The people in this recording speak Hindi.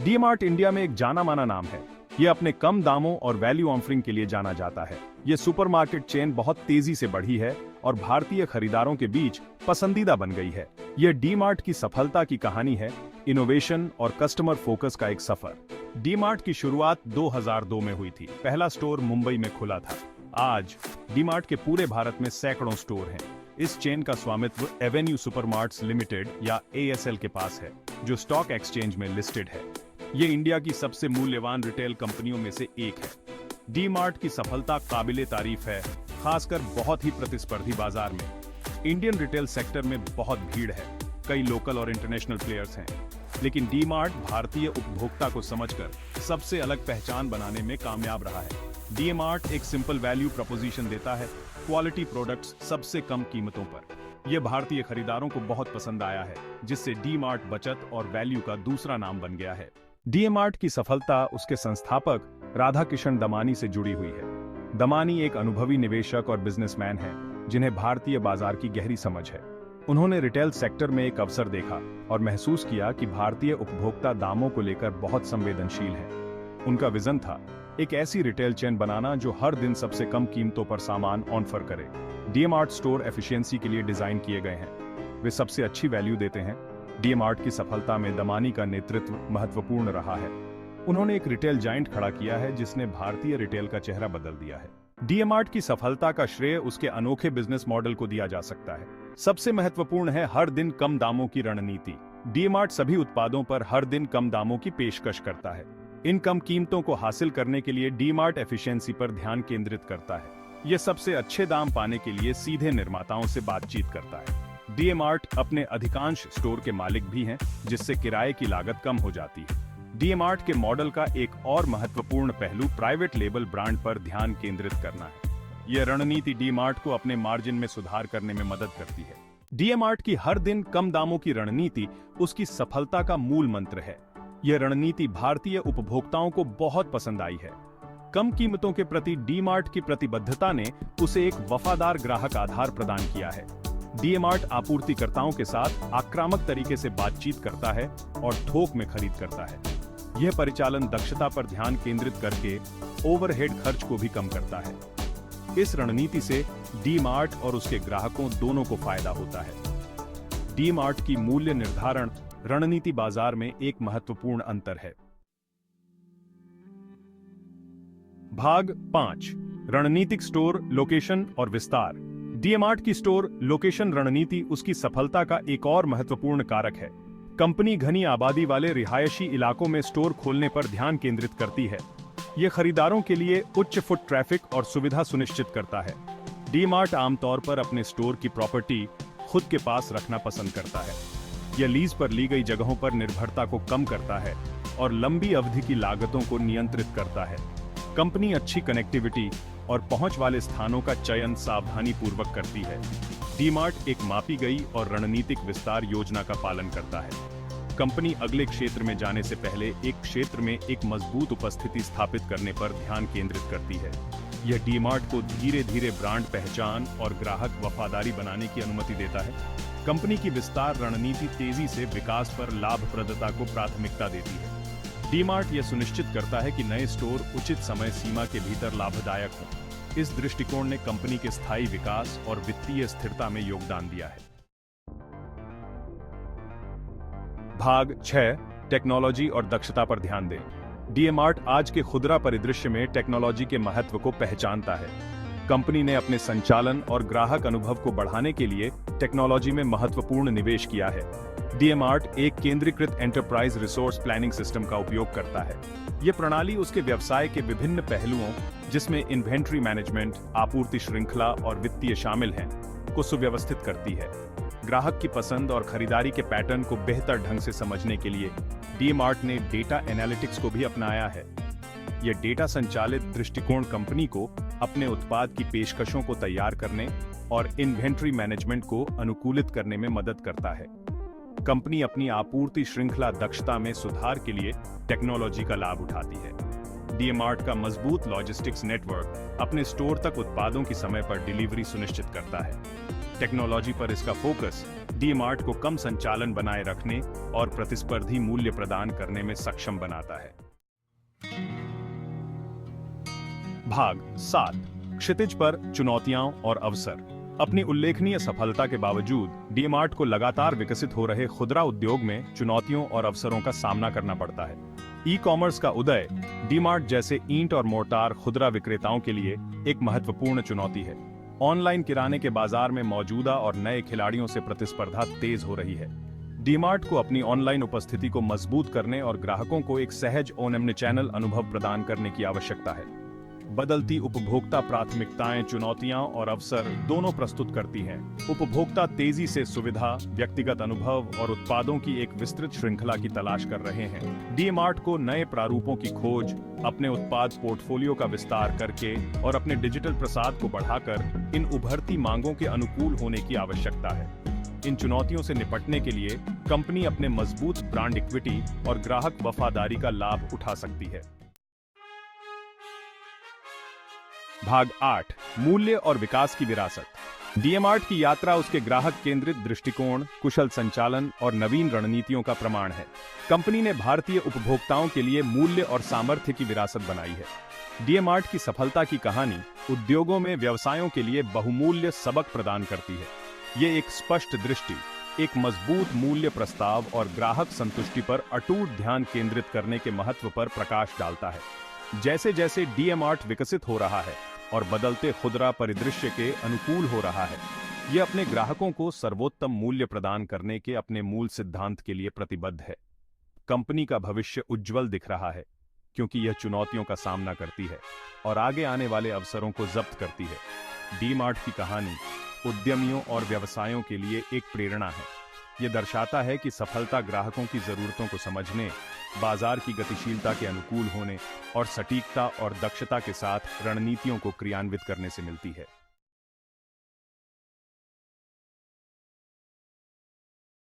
डी-मार्ट इंडिया में एक जाना माना नाम है। ये अपने कम दामों और वैल्यू ऑफरिंग के लिए जाना जाता है। ये सुपरमार्केट चेन बहुत तेजी से बढ़ी है और भारतीय खरीदारों के बीच पसंदीदा बन गई है। यह डी-मार्ट की सफलता की कहानी है, इनोवेशन और कस्टमर फोकस का एक सफर। डी-मार्ट की शुरुआत 2002 में हुई थी। पहला स्टोर मुंबई में खुला था। आज डी-मार्ट के पूरे भारत में सैकड़ों स्टोर हैं। इस चेन का स्वामित्व एवेन्यू सुपरमार्ट्स लिमिटेड या ASL के पास है, जो स्टॉक एक्सचेंज में लिस्टेड है। ये इंडिया की सबसे मूल्यवान रिटेल कंपनियों में से एक है। डी-मार्ट की सफलता काबिले तारीफ है, खासकर बहुत ही प्रतिस्पर्धी बाजार में। इंडियन रिटेल सेक्टर में बहुत भीड़ है, कई लोकल और इंटरनेशनल प्लेयर्स हैं, लेकिन डी-मार्ट भारतीय उपभोक्ता को समझकर सबसे अलग पहचान बनाने में कामयाब रहा है। डी-मार्ट एक सिंपल वैल्यू प्रपोजिशन देता है, क्वालिटी प्रोडक्ट्स सबसे कम कीमतों पर। यह भारतीय खरीदारों को बहुत पसंद आया है, जिससे डी-मार्ट बचत और वैल्यू का दूसरा नाम बन गया है। डी-मार्ट की सफलता उसके संस्थापक राधाकिशन दमानी से जुड़ी हुई है। दमानी एक अनुभवी निवेशक और बिजनेसमैन हैं, जिन्हें भारतीय बाजार की गहरी समझ है। उन्होंने रिटेल सेक्टर में एक अवसर देखा और महसूस किया कि भारतीय उपभोक्ता दामों को लेकर बहुत संवेदनशील है। उनका विजन था एक ऐसी रिटेल चेन बनाना जो हर दिन सबसे कम कीमतों पर सामान ऑफर करे। डी-मार्ट स्टोर एफिशिएंसी के लिए डिजाइन किए गए हैं। वे सबसे अच्छी वैल्यू देते हैं। डी-मार्ट की सफलता में दमानी का नेतृत्व महत्वपूर्ण रहा है। उन्होंने एक रिटेल जायंट खड़ा किया है, जिसने भारतीय रिटेल का चेहरा बदल दिया है। डी-मार्ट की सफलता का श्रेय उसके अनोखे बिजनेस मॉडल को दिया जा सकता है। सबसे महत्वपूर्ण है हर दिन कम दामों की रणनीति। डी-मार्ट सभी उत्पादों पर हर दिन कम दामों की पेशकश करता है। इन कम कीमतों को हासिल करने के लिए डी-मार्ट एफिशिएंसी पर ध्यान केंद्रित करता है। यह सबसे अच्छे दाम पाने के लिए सीधे निर्माताओं से बातचीत करता है। डी-मार्ट अपने अधिकांश स्टोर के मालिक भी हैं, जिससे किराए की लागत कम हो जाती है। डी-मार्ट के मॉडल का एक और महत्वपूर्ण पहलू प्राइवेट लेबल ब्रांड पर ध्यान केंद्रित करना है। यह रणनीति डी-मार्ट को अपने मार्जिन में सुधार करने में मदद करती है। डी-मार्ट की हर दिन कम दामों की रणनीति उसकी सफलता का मूल मंत्र है। यह रणनीति भारतीय उपभोक्ताओं को बहुत पसंद आई है। कम कीमतों के प्रति डी-मार्ट की प्रतिबद्धता ने उसे एक वफादार ग्राहक आधार प्रदान किया है। डी-मार्ट आपूर्तिकर्ताओं के साथ आक्रामक तरीके से बातचीत करता है और थोक में खरीद करता है। यह परिचालन दक्षता पर ध्यान केंद्रित करके ओवरहेड खर्च को भी कम करता है। इस रणनीति से डी-मार्ट और उसके ग्राहकों दोनों को फायदा होता है। डी-मार्ट की मूल्य निर्धारण रणनीति बाजार में एक महत्वपूर्ण अंतर है। भाग 5, रणनीतिक स्टोर लोकेशन और विस्तार। डी-मार्ट की स्टोर लोकेशन रणनीति उसकी सफलता का एक और महत्वपूर्ण कारक है। कंपनी घनी आबादी वाले रिहायशी इलाकों में स्टोर खोलने पर ध्यान केंद्रित करती है। यह खरीदारों के लिए उच्च फुट ट्रैफिक और सुविधा सुनिश्चित करता है। डी-मार्ट आमतौर पर अपने स्टोर की प्रॉपर्टी खुद के पास रखना पसंद करता है। यह लीज पर ली गई जगहों पर निर्भरता को कम करता है और लंबी अवधि की लागतों को नियंत्रित करता है। कंपनी अच्छी कनेक्टिविटी और पहुंच वाले स्थानों का चयन सावधानी पूर्वक करती है। डी-मार्ट एक मापी गई और रणनीतिक विस्तार योजना का पालन करता है। कंपनी अगले क्षेत्र में जाने से पहले एक क्षेत्र में एक मजबूत उपस्थिति स्थापित करने पर ध्यान केंद्रित करती है। यह डी-मार्ट को धीरे धीरे ब्रांड पहचान और ग्राहक वफादारी बनाने की अनुमति देता है। कंपनी की विस्तार रणनीति तेजी से विकास पर लाभप्रदता को प्राथमिकता देती है। डी-मार्ट यह सुनिश्चित करता है कि नए स्टोर उचित समय सीमा के भीतर लाभदायक हों। इस दृष्टिकोण ने कंपनी के स्थायी विकास और वित्तीय स्थिरता में योगदान दिया है। भाग 6, टेक्नोलॉजी और दक्षता पर ध्यान दें। डी-मार्ट आज के खुदरा परिदृश्य में टेक्नोलॉजी के महत्व को पहचानता है। कंपनी ने अपने संचालन और ग्राहक अनुभव को बढ़ाने के लिए टेक्नोलॉजी में महत्वपूर्ण निवेश किया है। डी-मार्ट एक केंद्रीकृत एंटरप्राइज रिसोर्स प्लानिंग सिस्टम का उपयोग करता है। यह प्रणाली उसके व्यवसाय के विभिन्न पहलुओं, जिसमें इन्वेंट्री मैनेजमेंट, आपूर्ति श्रृंखला और वित्तीय शामिल हैं, को सुव्यवस्थित करती है। ग्राहक की पसंद और खरीदारी के पैटर्न को बेहतर ढंग से समझने के लिए डी-मार्ट ने डेटा एनालिटिक्स को भी अपनाया है। यह डेटा संचालित दृष्टिकोण कंपनी को अपने उत्पाद की पेशकशों को तैयार करने और इन्वेंट्री मैनेजमेंट को अनुकूलित करने में मदद करता है। कंपनी अपनी आपूर्ति श्रृंखला दक्षता में सुधार के लिए टेक्नोलॉजी का लाभ उठाती है। डी-मार्ट का मजबूत लॉजिस्टिक्स नेटवर्क अपने स्टोर तक उत्पादों की समय पर डिलीवरी सुनिश्चित करता है। टेक्नोलॉजी पर इसका फोकस डी-मार्ट को कम संचालन बनाए रखने और प्रतिस्पर्धी मूल्य प्रदान करने में सक्षम बनाता है। भाग 7 क्षितिज पर चुनौतियां और अवसर। अपनी उल्लेखनीय सफलता के बावजूद डी-मार्ट को लगातार विकसित हो रहे खुदरा उद्योग में चुनौतियों और अवसरों का सामना करना पड़ता है। ई-कॉमर्स का उदय डी-मार्ट जैसे ईंट और मोर्टार खुदरा विक्रेताओं के लिए एक महत्वपूर्ण चुनौती है। ऑनलाइन किराने के बाजार में मौजूदा और नए खिलाड़ियों से प्रतिस्पर्धा तेज हो रही है। डी-मार्ट को अपनी ऑनलाइन उपस्थिति को मजबूत करने और ग्राहकों को एक सहज ओमनिचैनल अनुभव प्रदान करने की आवश्यकता है। बदलती उपभोक्ता प्राथमिकताएं चुनौतियां और अवसर दोनों प्रस्तुत करती हैं। उपभोक्ता तेजी से सुविधा, व्यक्तिगत अनुभव और उत्पादों की एक विस्तृत श्रृंखला की तलाश कर रहे हैं। डी-मार्ट को नए प्रारूपों की खोज, अपने उत्पाद पोर्टफोलियो का विस्तार करके और अपने डिजिटल प्रसाद को बढ़ाकर इन उभरती मांगों के अनुकूल होने की आवश्यकता है। इन चुनौतियों से निपटने के लिए कंपनी अपने मजबूत ब्रांड इक्विटी और ग्राहक वफादारी का लाभ उठा सकती है। भाग 8 मूल्य और विकास की विरासत। डी-मार्ट की यात्रा उसके ग्राहक केंद्रित दृष्टिकोण, कुशल संचालन और नवीन रणनीतियों का प्रमाण है। कंपनी ने भारतीय उपभोक्ताओं के लिए मूल्य और सामर्थ्य की विरासत बनाई है। डी-मार्ट की सफलता की कहानी उद्योगों में व्यवसायों के लिए बहुमूल्य सबक प्रदान करती है। ये एक स्पष्ट दृष्टि, एक मजबूत मूल्य प्रस्ताव और ग्राहक संतुष्टि पर अटूट ध्यान केंद्रित करने के महत्व पर प्रकाश डालता है। जैसे जैसे डी-मार्ट विकसित हो रहा है और बदलते खुदरा परिदृश्य के अनुकूल हो रहा है, यह अपने ग्राहकों को सर्वोत्तम मूल्य प्रदान करने के अपने मूल सिद्धांत के लिए प्रतिबद्ध है। कंपनी का भविष्य उज्जवल दिख रहा है क्योंकि यह चुनौतियों का सामना करती है और आगे आने वाले अवसरों को जब्त करती है। डी-मार्ट की कहानी उद्यमियों और व्यवसायों के लिए एक प्रेरणा है। यह दर्शाता है कि सफलता ग्राहकों की जरूरतों को समझने, बाजार की गतिशीलता के अनुकूल होने और सटीकता और दक्षता के साथ रणनीतियों को क्रियान्वित करने से मिलती है।